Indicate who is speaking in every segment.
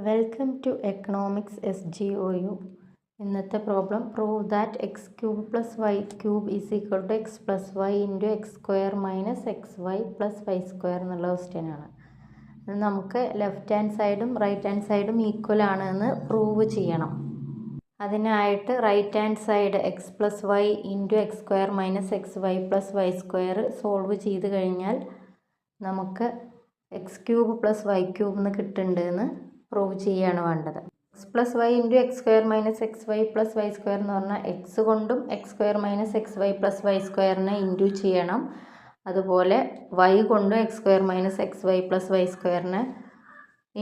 Speaker 1: Welcome to economics SGOU. ഇന്നത്തെ problem prove that X cube plus Y cube is equal to X plus Y into X square minus X Y plus Y square എന്നുള്ള ക്വസ്റ്റ്യനാണ്. ഇത് നമുക്ക് left hand സൈഡും right hand സൈഡും equal ആണെന്ന് prove ചെയ്യണം. അതിനായിട്ട് right hand side X plus Y into X square minus X Y plus Y square solve ചെയ്ത് കഴിഞ്ഞാൽ നമുക്ക് X cube plus Y cube എന്ന് കിട്ടുന്നുണ്ടെന്ന് പ്രൂവ് ചെയ്യുകയാണ് വേണ്ടത്. X plus Y into X square minus X Y plus Y square എന്ന് പറഞ്ഞാൽ x കൊണ്ടും x square minus X Y plus y സ്ക്വയറിനെ ഇൻറ്റു ചെയ്യണം. അതുപോലെ വൈ കൊണ്ടും x square minus X Y plus y സ്ക്വയറിനെ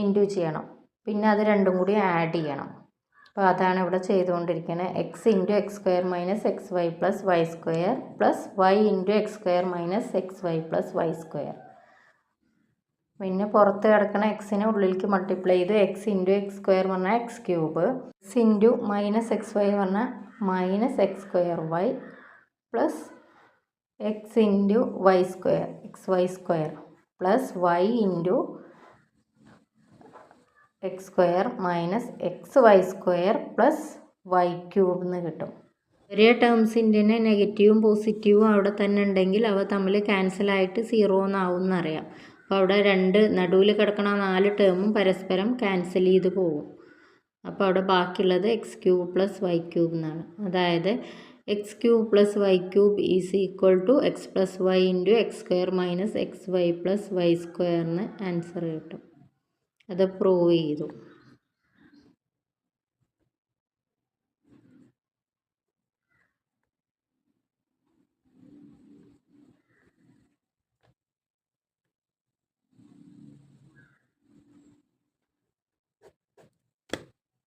Speaker 1: ഇൻറ്റു ചെയ്യണം. പിന്നെ അത് രണ്ടും കൂടി ആഡ് ചെയ്യണം. അപ്പോൾ അതാണ് ഇവിടെ ചെയ്തുകൊണ്ടിരിക്കുന്നത്. X into X square minus X Y plus Y square plus Y into X square minus X Y plus Y square. പിന്നെ പുറത്ത് കിടക്കുന്ന എക്സിനെ ഉള്ളിലേക്ക് മൾട്ടിപ്ലൈ ചെയ്ത് എക്സ് ഇൻറ്റു എക്സ് സ്ക്വയർ പറഞ്ഞാൽ x cube, x into minus X y പറഞ്ഞാൽ minus x square y plus x into y square x y square plus Y into X square minus X y square plus Y cube എന്ന് കിട്ടും. ഒരേ ടേംസിൻ്റെ നെഗറ്റീവും പോസിറ്റീവും അവിടെ തന്നെ ഉണ്ടെങ്കിൽ അവ തമ്മിൽ ക്യാൻസലായിട്ട് 0 എന്നാവും എന്നറിയാം. അപ്പോൾ അവിടെ നടുവിൽ കിടക്കണ 4 ടേമും പരസ്പരം ക്യാൻസൽ ചെയ്ത് പോകും. അപ്പോൾ അവിടെ ബാക്കിയുള്ളത് X cube plus Y cube എന്നാണ്. അതായത് X cube plus Y cube is equal to X plus Y into X square minus X Y plus Y സ്ക്വയറിന് ആൻസർ കിട്ടും. അത് പ്രൂവ് ചെയ്തു.